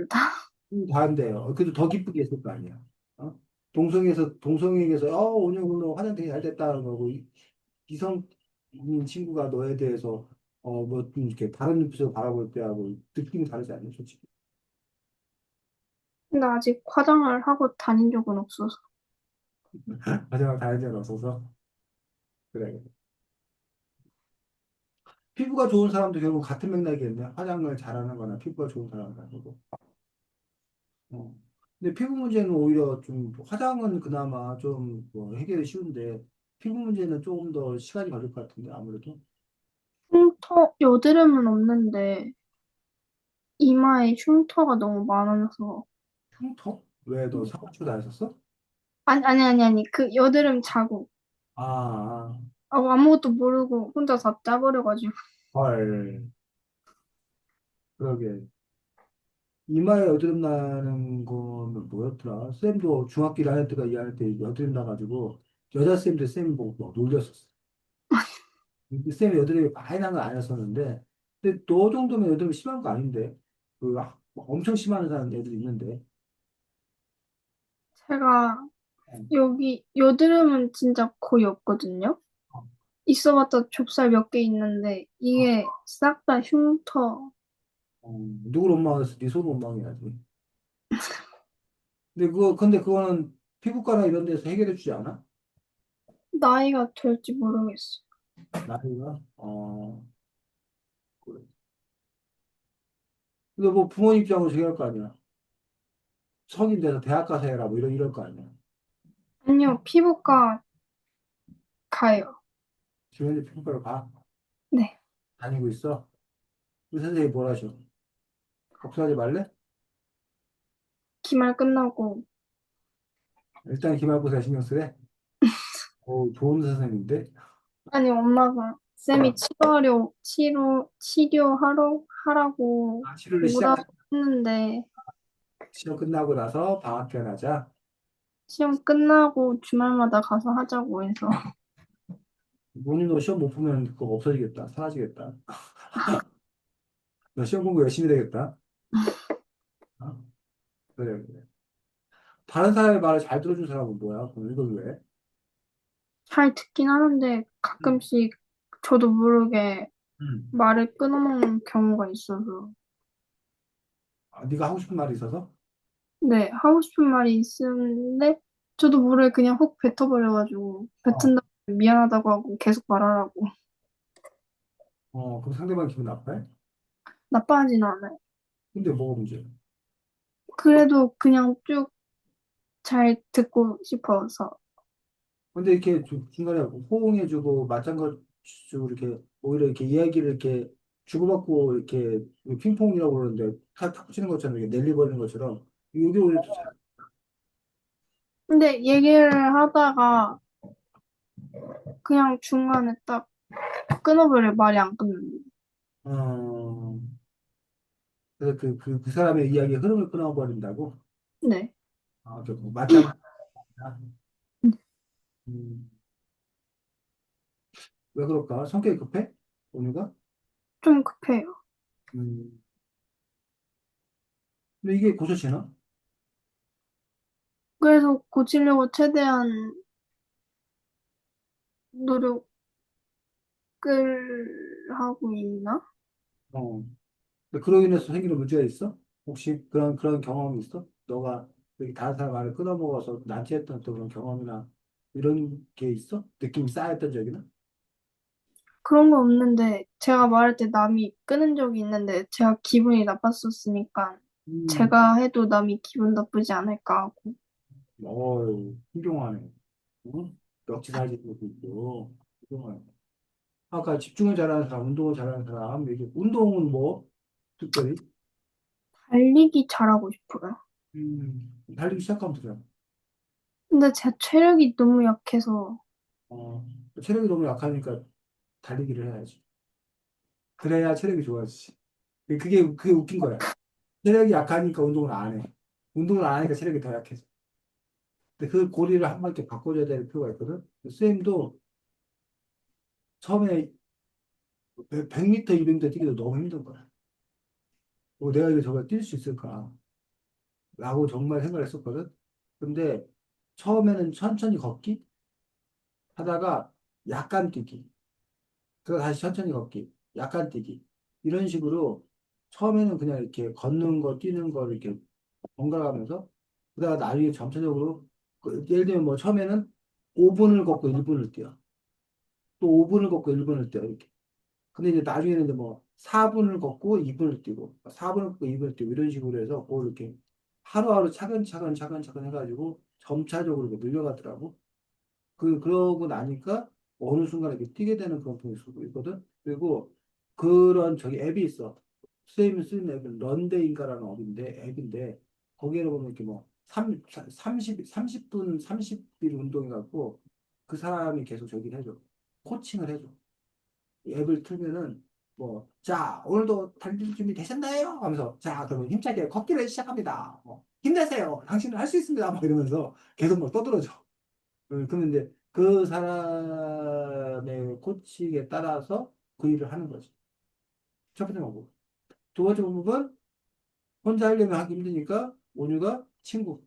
다. 다한데요. 그래도 더 기쁘게 했을 거 아니야. 어? 동성에게서, 오늘 화장 되게 잘 됐다는 거고, 이성인 친구가 너에 대해서, 뭐, 좀 이렇게 다른 눈빛으로 바라볼 때하고 느낌이 다르지 않냐, 솔직히. 근데 아직 화장을 하고 다닌 적은 없어서. 마지막 다른 적은 없어서. 그래. 피부가 좋은 사람도 결국 같은 맥락이겠네. 화장을 잘하는 거나 피부가 좋은 사람은 아니고. 어. 근데 피부 문제는 오히려 좀, 화장은 그나마 좀뭐 해결이 쉬운데, 피부 문제는 조금 더 시간이 걸릴 것 같은데, 아무래도. 흉터, 여드름은 없는데 이마에 흉터가 너무 많아서. 흉터? 왜 너 사무치고 다녔었어? 아니. 그 여드름 자국. 아, 아무것도 모르고 혼자 다 짜버려가지고. 헐. 그러게. 이마에 여드름 나는 거는 뭐였더라? 쌤도 중학교 1학년 때가 2학년 때 여드름 나가지고, 여자 쌤들 쌤 보고 막 놀렸었어. 쌤이 여드름이 많이 난 건 아니었었는데, 근데 너 정도면 여드름 심한 거 아닌데? 엄청 심한 사람 애들 있는데. 제가 어, 여기 여드름은 진짜 거의 없거든요. 있어봤자 좁쌀 몇 개 있는데 어, 이게 싹 다 흉터. 누굴 원망했어? 네 손을 원망해야지. 근데 그거는 피부과나 이런 데서 해결해 주지 않아? 나이가 될지 모르겠어. 나이가? 그래. 근데 뭐 부모님 입장으로 저기 할 거 아니야. 성인 돼서 대학 가서 해라, 뭐 이럴 거 아니야. 아니요, 피부과 가요. 지금 현재 피부과로 가? 네. 다니고 있어? 그 선생님이 뭘 하셔? 걱정하지 말래? 기말 끝나고. 일단 기말고사 신경 쓰래? 좋은 선생님인데? 아니, 엄마가 쌤이 치료하라고 치료를 오라고 했는데 시험 끝나고 나서 방학 때 하자. 시험 끝나고 주말마다 가서 하자고 해서. 본인 너 시험 못 보면 그거 없어지겠다. 사라지겠다. 너 시험 공부 열심히 되겠다. 어? 그래, 그래. 다른 사람의 말을 잘 들어준 사람은 뭐야? 그럼 이걸 왜? 잘 듣긴 하는데 음. 가끔씩 저도 모르게 음. 말을 끊어먹는 경우가 있어서. 네가 하고 싶은 말이 있어서? 네, 하고 싶은 말이 있는데 저도 모르게 그냥 훅 뱉어버려가지고 어. 뱉은다고 미안하다고 하고 계속 말하라고. 그럼 상대방 기분 나빠해? 나빠하진 않아요. 근데 뭐가 문제야? 그래도 그냥 쭉 잘 듣고 싶어서. 근데 이렇게 중간에 호응해주고 맞장구주고 이렇게 오히려 이렇게 이야기를 이렇게 주고받고 이렇게 핑퐁이라고 그러는데 탁 붙이는 것처럼 이렇게 랠리버리는 것처럼 이게 오히려 더 잘. 근데 얘기를 하다가 그냥 중간에 딱 끊어버려 말이 안 끊는. 어, 그래서 그 사람의 이야기의 흐름을 끊어버린다고? 네. 뭐 맞장구. 음, 왜 그럴까? 성격이 급해? 오늘가? 좀 급해요. 음, 근데 이게 고쳐지나? 그래서 고치려고 최대한 노력을 하고 있나? 어. 근데 그로 인해서 생기는 문제가 있어? 혹시 그런 경험이 있어? 너가 여기 다른 사람 말을 끊어먹어서 난처했던 또 그런 경험이나 이런 게 있어? 느낌이 쌓였던 적이나? 그런 거 없는데 제가 말할 때 남이 끊은 적이 있는데 제가 기분이 나빴었으니까 음, 제가 해도 남이 기분 나쁘지 않을까 하고. 훌륭하네. 응? 역지사지 것도 있고, 훌륭하네. 아까 집중을 잘하는 사람, 운동을 잘하는 사람, 이게 운동은 뭐? 특별히. 달리기 잘하고 싶어요. 달리기 시작하면 되잖아. 근데 제 체력이 너무 약해서, 어, 체력이 너무 약하니까 달리기를 해야지. 그래야 체력이 좋아지지. 그게 웃긴 거야. 체력이 약하니까 운동을 안 해. 운동을 안 하니까 체력이 더 약해져. 근데 그 고리를 한 번 이렇게 바꿔줘야 될 필요가 있거든. 쌤도 처음에 100m, 200m 뛰기도 너무 힘든 거야. 내가 이거 저걸 뛸 수 있을까? 라고 정말 생각을 했었거든. 근데 처음에는 천천히 걷기 하다가 약간 뛰기. 그거 다시 천천히 걷기. 약간 뛰기. 이런 식으로 처음에는 그냥 이렇게 걷는 거, 뛰는 거 이렇게 번갈아 가면서 그러다가 나중에 점차적으로 예를 들면 뭐 처음에는 5분을 걷고 1분을 뛰어. 또 5분을 걷고 1분을 뛰어. 이렇게. 근데 이제 나중에는 이제 뭐 4분을 걷고 2분을 뛰고 4분을 걷고 2분을 뛰고 이런 식으로 해서 그걸 이렇게 하루하루 차근차근 차근차근 해가지고 점차적으로 이렇게 늘려가더라고. 그러고 나니까 어느 순간 이렇게 뛰게 되는 그런 분이 있거든. 그리고 그런 저기 앱이 있어. 선생님이 쓰는 앱은 런데인가라는 앱인데 거기에 보면 이렇게 뭐 30분, 30일 운동해갖고 그 사람이 계속 저기를 해줘. 코칭을 해줘. 이 앱을 틀면은 뭐, 자, 오늘도 달릴 준비 되셨나요? 하면서, 자, 그러면 힘차게 걷기를 시작합니다. 힘내세요. 당신은 할 수 있습니다. 막 이러면서 계속 막 떠들어줘. 그러면 이제 그 사람의 코치에 따라서 그 일을 하는 거지. 첫 번째 방법. 두 번째 방법은 혼자 하려면 하기 힘드니까 온유가 친구.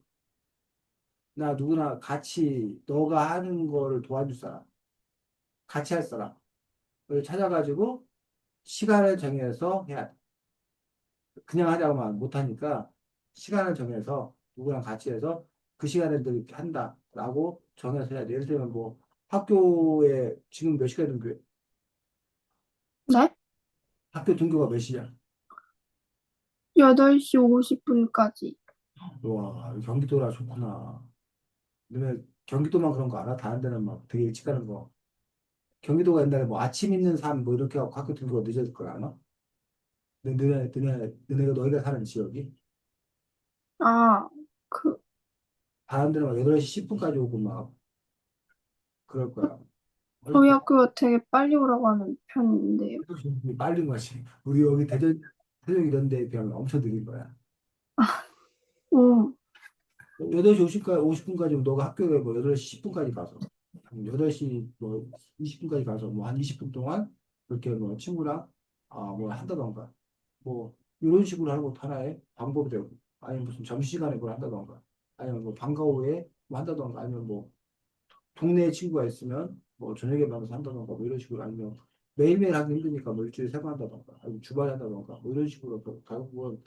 나 누구나 같이 너가 하는 거를 도와줄 사람. 같이 할 사람을 찾아가지고 시간을 정해서 해야 돼. 그냥 하자고만 못하니까 시간을 정해서 누구랑 같이 해서 그 시간에 너 이렇게 한다라고 정해서 해야 돼. 예를 들면 뭐 학교에 지금 몇 시까지 등교해? 네? 학교 등교가 몇 시야? 8시 50분까지. 와, 경기도라 좋구나. 너네 경기도만 그런 거 알아? 다른 데는 막 되게 일찍 가는 거. 경기도가 옛날에 뭐 아침 있는 삶 뭐 이렇게 하고 학교 등교가 늦어질 걸 아나? 너네가 너희가 사는 지역이? 아, 그, 다른 데는 막 8시 10분까지 오고 막 그럴 거야. 저희 어쨌든 학교가 되게 빨리 오라고 하는 편인데요. 빨린 거지. 우리 여기 대전 이런 데에 비하면 엄청 느린 거야. 오, 8시 50분까지 너가 학교에 뭐 8시 10분까지 가서, 8시 뭐 20분까지 가서 뭐 한 20분 동안 그렇게 뭐 친구랑 뭐 한다던가, 뭐 이런 식으로 하는 것도 하나의 방법이 되고, 아니면 무슨 점심시간에 뭘 한다던가, 아니면 뭐 방과 후에 뭐 한다던가, 아니면 뭐 동네에 친구가 있으면 뭐 저녁에 만나서 한다던가 뭐 이런 식으로 아니면 매일매일 하기 힘드니까 뭐 일주일에 세 번 한다던가 아니면 주말에 한다던가 뭐 이런 식으로 결국은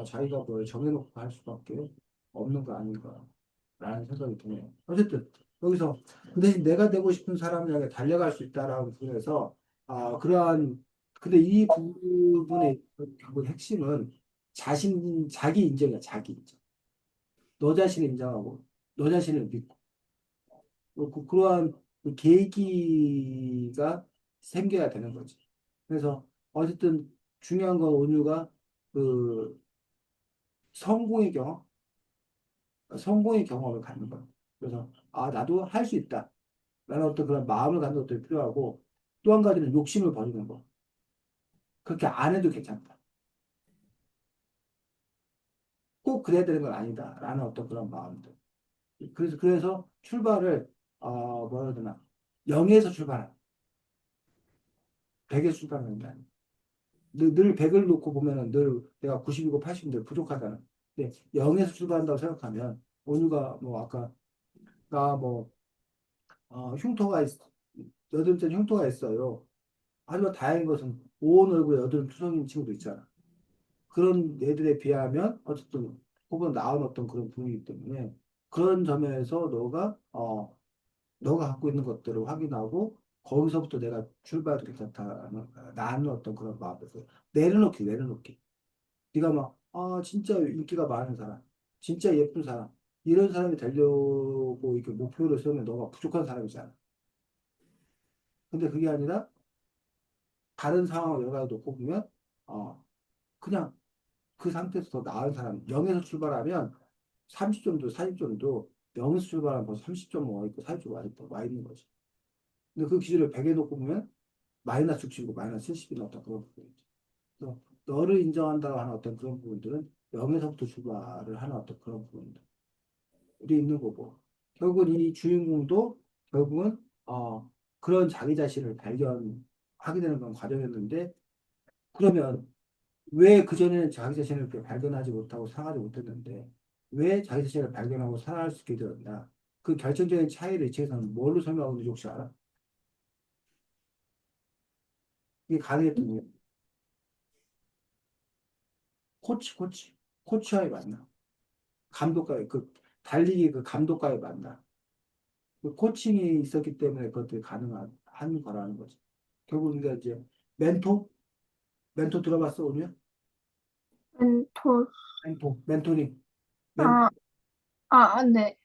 자기가 뭘 정해놓고 할 수밖에 없는 거 아닌가라는 생각이 드네요. 어쨌든 여기서 그 대신 내가 되고 싶은 사람을 향해 달려갈 수 있다라는 부분에서 그러한 근데 이 부분의 결국 핵심은 자기 인정이야. 자기 인정. 너 자신을 인정하고 너 자신을 믿고 그러한 그 계기가 생겨야 되는 거지. 그래서 어쨌든 중요한 건 온유가 그 성공의 경험, 성공의 경험을 갖는 거야. 그래서 나도 할 수 있다. 라는 어떤 그런 마음을 갖는 것도 필요하고 또 한 가지는 욕심을 버리는 거. 그렇게 안 해도 괜찮다. 꼭 그래야 되는 건 아니다. 라는 어떤 그런 마음들. 그래서 출발을 뭐라 해야 되나 0에서 출발하는 100에서 출발하는 게 아니야. 늘 100을 놓고 보면은 늘 내가 90이고 80인데 부족하잖아. 근데 0에서 출발한다고 생각하면 온유가 뭐 아까 나 뭐 흉터가 여드름째 흉터가 있어요. 하지만 다행인 것은 온 얼굴에 여드름 투성인 친구도 있잖아. 그런 애들에 비하면 어쨌든 혹은 나은 어떤 그런 분위기 때문에 그런 점에서 너가 갖고 있는 것들을 확인하고 거기서부터 내가 출발도 괜찮다는 나는 어떤 그런 마음에서 내려놓기. 네가 막, 진짜 인기가 많은 사람, 진짜 예쁜 사람, 이런 사람이 되려고 이렇게 목표를 세우면 너가 부족한 사람이잖아. 근데 그게 아니라 다른 상황을 여러 가지 놓고 보면, 어, 그냥 그 상태에서 더 나은 사람, 0에서 출발하면 30점도, 40점도 0에서 출발하면 벌써 30점 와 있고 40점 와 있는 거지. 근데 그 기준을 100에 놓고 보면 마이너스 60이고 마이너스 70이 나왔다 그런 부분이지. 그래서 너를 인정한다고 하는 어떤 그런 부분들은 0에서부터 출발을 하는 어떤 그런 부분들이 있는 거고. 결국은 이 주인공도 결국은 그런 자기 자신을 발견하게 되는 그런 과정이었는데 그러면 왜 그전에는 자기 자신을 이렇게 발견하지 못하고 살아가지 못했는데 왜 자기 자신을 발견하고 살아갈 수 있게 되었나? 그 결정적인 차이를 이 책에서는 뭘로 설명하고 있는지 혹시 알아? 이게 가능했던 이유. 코치와의 만남. 감독과의 그 달리기 그 감독과의 만남. 그 코칭이 있었기 때문에 그것들이 가능한 한 거라는 거지. 결국 우리가 이제 멘토? 멘토 들어봤어, 오늘? 멘토, 멘토링. 아, 네.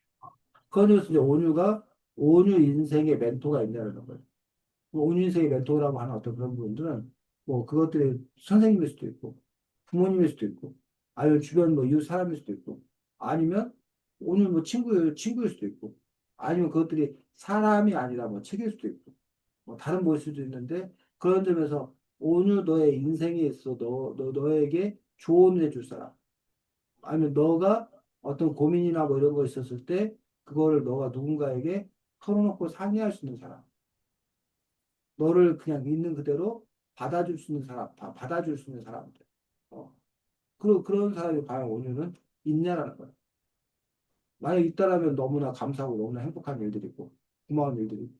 그중에서 이제 온유 인생의 멘토가 있냐는 거예요. 온유 인생의 멘토라고 하는 어떤 그런 부분들은 뭐 그것들이 선생님일 수도 있고 부모님일 수도 있고 아니면 주변 뭐 이웃 사람일 수도 있고 아니면 온유 뭐 친구일 수도 있고 아니면 그것들이 사람이 아니라 뭐 책일 수도 있고 뭐 다른 모일 수도 있는데 그런 점에서 온유 너의 인생에 있어 너에게 조언을 해줄 사람 아니면 너가 어떤 고민이나 뭐 이런 거 있었을 때 그거를 너가 누군가에게 털어놓고 상의할 수 있는 사람. 너를 그냥 있는 그대로 받아줄 수 있는 사람, 받아줄 수 있는 사람들. 그런 사람이 과연 온유는 있냐라는 거야. 만약 있다라면 너무나 감사하고 너무나 행복한 일들이고 고마운 일들이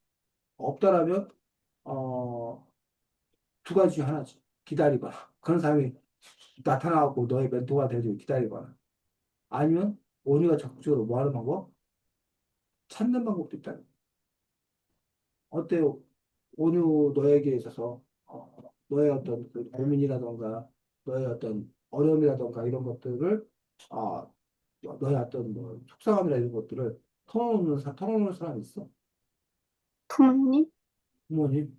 없다라면 어, 두 가지 중 하나지. 기다리거나 그런 사람이 나타나고 너의 멘토가 되길 기다리거나 아니면 온유가 적극적으로 뭐 하는 방법? 찾는 방법도 있다. 어때요? 온유 너에게 있어서 너의 어떤 그 고민이라던가 너의 어떤 어려움이라던가 이런 것들을 아 너의 어떤 뭐 속상함이나 이런 것들을 털어놓는 사람이 있어? 부모님? 부모님?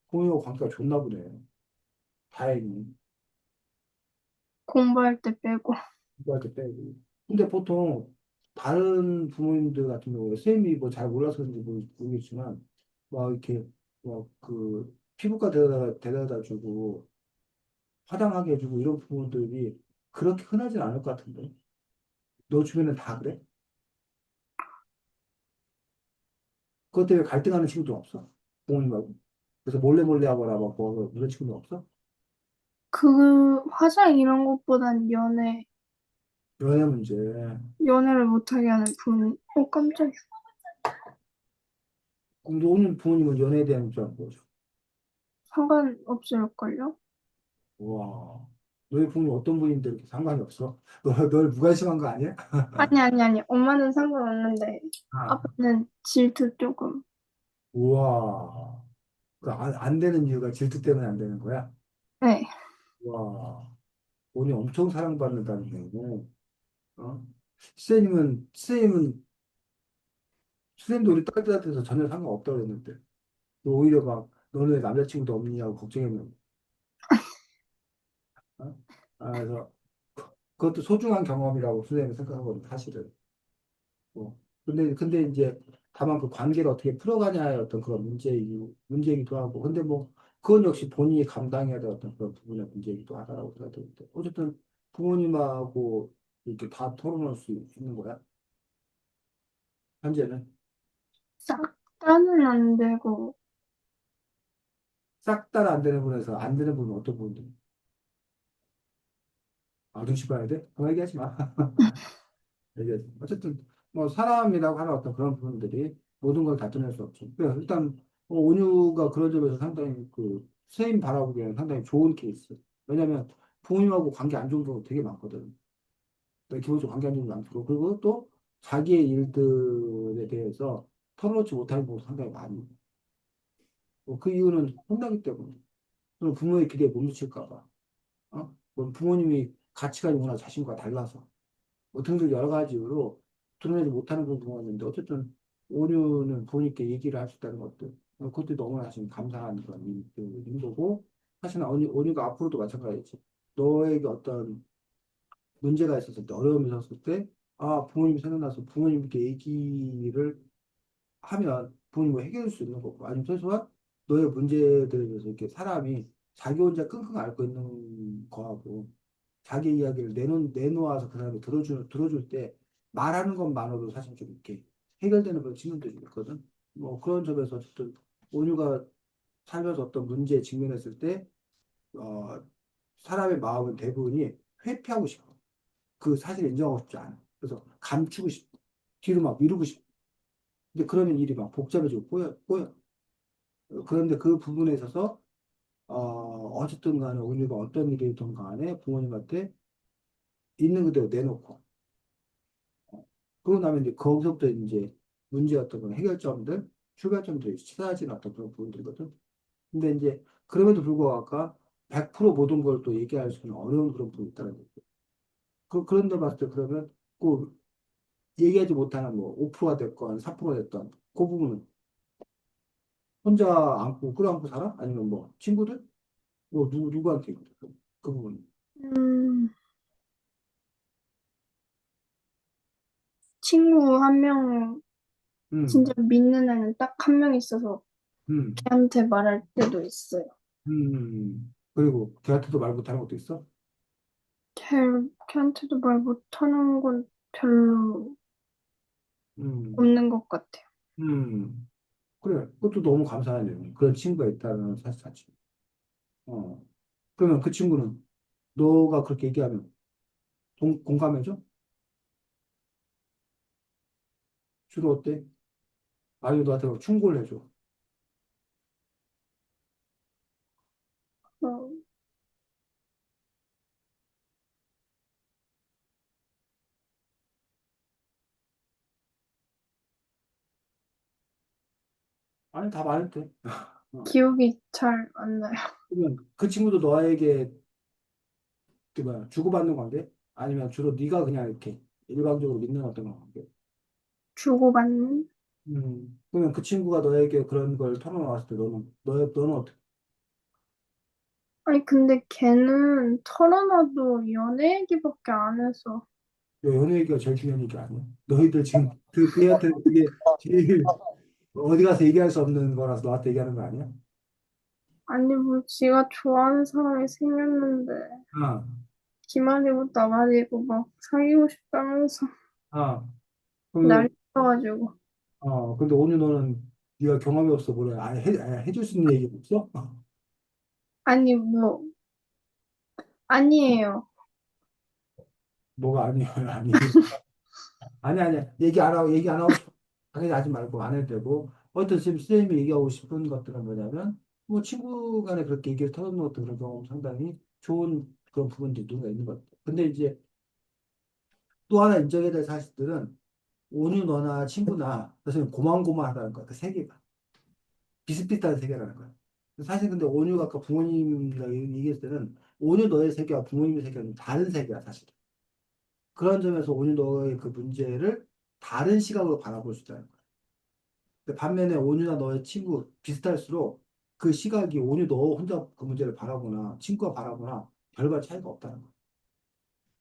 부모님하고 관계가 좋나 보네. 다행히. 공부할 때 빼고. 그거할 빼고. 근데 보통 다른 부모님들 같은 경우에 쌤이 뭐 잘 몰라서 그런지 모르겠지만 막 이렇게 뭐 그 피부과 데려다 주고 화장하게 해주고 이런 부분들이 그렇게 흔하진 않을 것 같은데. 너 주변엔 다 그래? 그것 때문에 갈등하는 친구도 없어? 부모님하고. 그래서 몰래 하거나 뭐 그런 친구도 없어? 화장 이런 것보단 연애 문제. 연애를 못하게 하는 부모님. 깜짝이야. 그럼 너는 부모님은 연애에 대한 입장 뭐죠? 상관없을걸요? 와. 너희 부모님 어떤 분인데 이렇게 상관이 없어? 널 무관심한 거 아니야? 아니. 엄마는 상관없는데, 아, 아빠는 질투 조금. 우와. 안 되는 이유가 질투 때문에 안 되는 거야? 네. 와. 돈이 엄청 사랑받는다는 거고. 어? 선생님도 우리 딸들한테서 전혀 상관없다고 그랬는데. 오히려 막, 너는 왜 남자친구도 없느냐고 걱정했는데. 어? 그래서, 그것도 소중한 경험이라고 선생님이 생각하거든, 사실은. 근데 이제, 다만 그 관계를 어떻게 풀어가냐의 어떤 그런 문제이기도 하고. 근데 뭐, 그건 역시 본인이 감당해야 될 어떤 그런 부분의 문제이기도 하다라고 생각되는데. 어쨌든, 부모님하고 이렇게 다 털어놓을 수 있는 거야, 현재는. 싹 다는 안 되고, 싹 다 안 되는 분에서 안 되는 분은 어떤 분들? 눈치 봐야 돼? 그만 얘기하지 마. 어쨌든 뭐 사람이라고 하는 어떤 그런 부분들이 모든 걸 다 드러낼 수 없죠. 일단 온유가 그런 점에서 상당히 그 선생님 바라보기에는 상당히 좋은 케이스. 왜냐하면 부모님하고 관계 안 좋은 경우 되게 많거든. 기본적으로 관계 안 좋은 게 많고 그리고 또 자기의 일들에 대해서 털어놓지 못하는 경우도 상당히 많이. 그 이유는 혼나기 때문에. 또는 부모의 기대에 못 미칠까 봐. 뭐 부모님이 가치관이 워낙 자신과 달라서. 뭐 등등 여러 가지 이유로 드러내지 못하는 그런 경우가 있는데 어쨌든 오류는 부모님께 얘기를 할 수 있다는 것들 그것도 너무나 지금 감사한 그런 일인 거고 사실은 오류가 앞으로도 마찬가지지 너에게 어떤 문제가 있었을 때, 어려움이 있었을 때, 아, 부모님이 생각나서 부모님께 얘기를 하면 부모님이 뭐 해결할 수 있는 거고, 아니면 최소한 너의 문제들에 대해서 이렇게 사람이 자기 혼자 끙끙 앓고 있는 거하고, 자기 이야기를 내놓아서 그 사람이 들어줄 때 말하는 것만으로도 사실 좀 이렇게 해결되는 그런 측면도 좀 있거든. 뭐 그런 점에서 어쨌든 온유가 살면서 어떤 문제에 직면했을 때, 어, 사람의 마음은 대부분이 회피하고 싶어. 그 사실을 인정하고 싶지 않아. 그래서 감추고 싶어. 뒤로 막 미루고 싶어. 근데 그러면 일이 막 복잡해지고 꼬여. 그런데 그 부분에 있어서, 어쨌든 간에 온유가 어떤 일이든 간에 부모님한테 있는 그대로 내놓고, 그러고 나면 이제 거기서부터 이제 문제였던 그런 해결점들, 출발점들이 찾아지는 어떤 그런 부분들이거든. 근데 이제 그럼에도 불구하고 아까 100% 모든 걸 또 얘기할 수는 어려운 그런 부분이 있다는 거죠. 그런데 봤을 때 그러면 꼭 얘기하지 못하는 뭐 5%가 됐건 4%가 됐던 그 부분은 혼자 안고 끌어안고 살아? 아니면 뭐 친구들? 뭐 누구한테 얘기해? 그 부분. 음, 친구 한 명, 진짜 음, 믿는 애는 딱 한 명 있어서 음, 걔한테 말할 때도 있어요. 그리고 걔한테도 말 못하는 것도 있어? 걔, 걔한테도 말 못하는 건 별로 음, 없는 것 같아요. 음. 그래. 그것도 너무 감사한 일이네. 그런 친구가 있다는 사실 자체. 어. 그러면 그 친구는 너가 그렇게 얘기하면 공감해줘? 주로 어때? 아니면 너한테 막 충고를 해줘? 어, 아니, 다 말해도 돼. 어. 기억이 잘 안 나요. 그러면 그 친구도 너에게 그 뭐야, 주고받는 관계? 아니면 주로 네가 그냥 이렇게 일방적으로 믿는 어떤 관계? 주고받는? 그러면 그 친구가 너에게 그런 걸 털어놓았을 때 너는 어떻게? 아니, 근데 걔는 털어놔도 연애 얘기밖에 안 해서. 너 연애 얘기가 제일 중요한 얘기 아니야? 너희들 지금 그 애한테 그게 제일 어디 가서 얘기할 수 없는 거라서 너한테 얘기하는 거 아니야? 아니, 뭐, 지가 좋아하는 사람이 생겼는데, 아, 지 말이고 나 말이고 막 사귀고 싶다면서 아. 난리 그러면 쳐가지고. 근데 오늘 너는 네가 경험이 없어 뭐래 아예 해줄 수 있는 얘기 없어? 아니, 뭐, 아니에요. 뭐가 아니에요, 아니. 아니. 얘기 안 하고 싶어. 당연히 하지 말고 안 해도 되고. 어떤 지금 쌤이 얘기하고 싶은 것들은 뭐냐면, 뭐 친구 간에 그렇게 얘기를 털어놓는 것도 그런 경험 상당히 좋은 그런 부분들이 누가 있는 것 같아. 근데 이제 또 하나 인정해야 될 사실들은 온유 너나 친구나 사실 고만고만하다는 거야. 그 세계가. 비슷비슷한 세계라는 거야. 사실 근데 온유가 아까 부모님이랑 얘기했을 때는 온유 너의 세계와 부모님의 세계는 다른 세계야, 사실. 그런 점에서 온유 너의 그 문제를 다른 시각으로 바라볼 수 있다는 거야. 근데 반면에 온유나 너의 친구 비슷할수록 그 시각이 온유 너 혼자 그 문제를 바라보나 친구가 바라보나 별반 차이가 없다는 거야.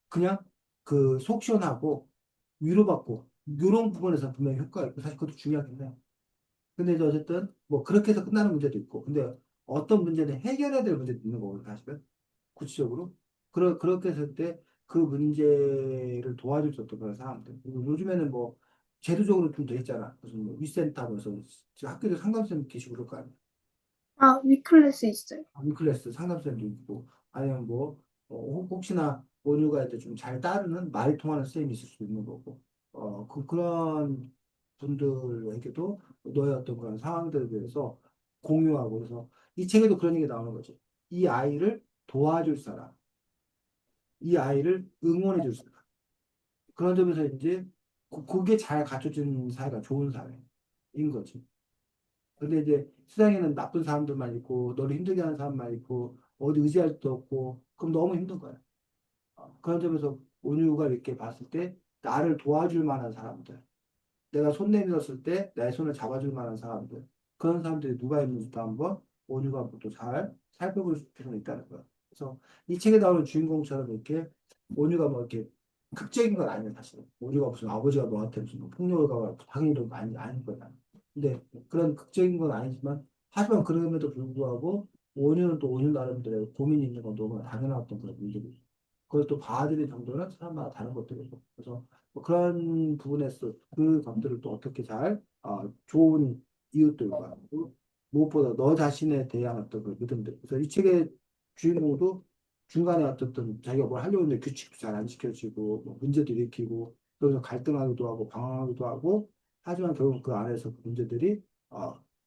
그냥 그 속 시원하고 위로받고 이런 부분에서 분명히 효과가 있고 사실 그것도 중요하긴 해. 근데 이제 어쨌든 뭐 그렇게 해서 끝나는 문제도 있고 근데 어떤 문제는 해결해야 될 문제도 있는 거거든 사실은 구체적으로 그렇게 했을 때 그 문제를 도와줄 수 없던 그런 사람들 그리고 요즘에는 뭐 제도적으로 좀 돼 있잖아 무슨 뭐 위센터 하면서 지금 학교도 상담쌤 계시고 그럴 거 아니야 아, 위클래스 있어요. 홈클래스 상담쌤도 있고 아니면 뭐 혹시나 원유가 이제 좀 잘 따르는 말이 통하는 쌤이 있을 수도 있는 거고 그런 분들에게도 너의 어떤 그런 상황들에 대해서 공유하고 그래서 이 책에도 그런 얘기 나오는 거지 이 아이를 도와줄 사람 이 아이를 응원해 줄 사람 그런 점에서 이제 그게 잘 갖춰진 사회가 좋은 사회인 거지 근데 이제 세상에는 나쁜 사람들만 있고 너를 힘들게 하는 사람만 있고 어디 의지할 수도 없고 그럼 너무 힘든 거야. 그런 점에서 온유가 이렇게 봤을 때 나를 도와줄 만한 사람들, 내가 손 내밀었을 때 내 손을 잡아줄 만한 사람들, 그런 사람들이 누가 있는지도 한번 온유가 또 잘 살펴볼 필요는 있다는 거야. 그래서 이 책에 나오는 주인공처럼 이렇게 온유가 뭐 이렇게 극적인 건 아니에요, 사실. 온유가 무슨 아버지가 너한테 무슨 뭐 폭력을 가고 당연히 많이 아닌 거야. 근데 그런 극적인 건 아니지만 하지만 그럼에도 불구하고 온유는 또 온유 나름대로 고민이 있는 건 너무 당연한 그런 문제고 그걸 또 받아들일 정도는 사람마다 다른 것들이고 그래서 뭐 그런 부분에서 그 것들을 또 어떻게 잘 좋은 이웃들과 또 무엇보다 너 자신에 대한 어떤 그 믿음들 그래서 이 책의 주인공도 중간에 어쨌든 자기가 뭘 하려고 했는데 규칙도 잘 안 지켜지고 뭐 문제도 일으키고 그래서 갈등하기도 하고 방황하기도 하고 하지만 결국 그 안에서 그 문제들이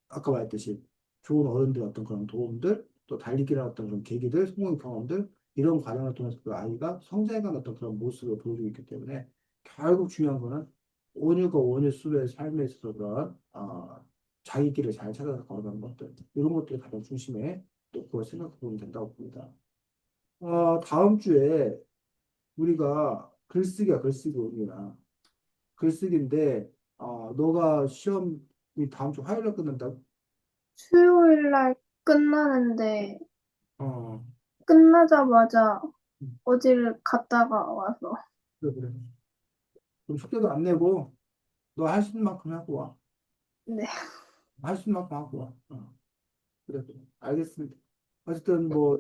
아까 말했듯이 좋은 어른들의 어떤 그런 도움들 또 달리기라는 어떤 그런 계기들 성공 경험들 이런 과정을 통해서 그 아이가 성장해가는 어떤 그런 모습을 보여주고 있기 때문에 결국 중요한 거는 온유가 온유수의 삶에 있어서 그런 자기 길을 잘 찾아서 걸어가는 것들 이런 것들이 가장 중심에 또 그걸 생각해 보면 된다고 봅니다. 다음 주에 우리가 글쓰기 오늘이야. 글쓰기인데, 너가 시험이 다음 주 화요일에 끝난다고? 수요일 날 끝나는데, 어, 끝나자마자 음, 어디를 갔다가 와서. 그래, 그래. 그럼 숙제도 안 내고, 너 할 수 있는 만큼 하고 와. 네. 할 수 있는 만큼 하고 와. 그래, 그래. 알겠습니다. 어쨌든 뭐,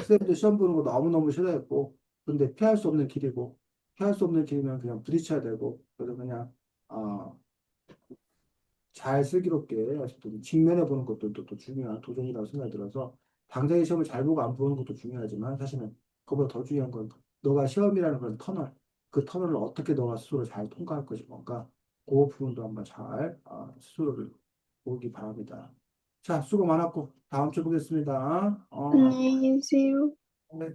쌤도 시험 보는 거 너무너무 싫어했고, 근데 피할 수 없는 길이고, 피할 수 없는 길이면 그냥 부딪혀야 되고, 그래서 그냥, 어, 잘 슬기롭게 어쨌든 직면해 보는 것도 또 중요한 도전이라고 생각이 들어서 당장의 시험을 잘 보고 안 보는 것도 중요하지만 사실은 그보다 더 중요한 건 너가 시험이라는 그런 터널 그 터널을 어떻게 너가 스스로 잘 통과할 것인가 그 부분도 한번 잘 스스로를 보기 바랍니다. 자, 수고 많았고 다음 주에 보겠습니다. 안녕히 계세요. 네.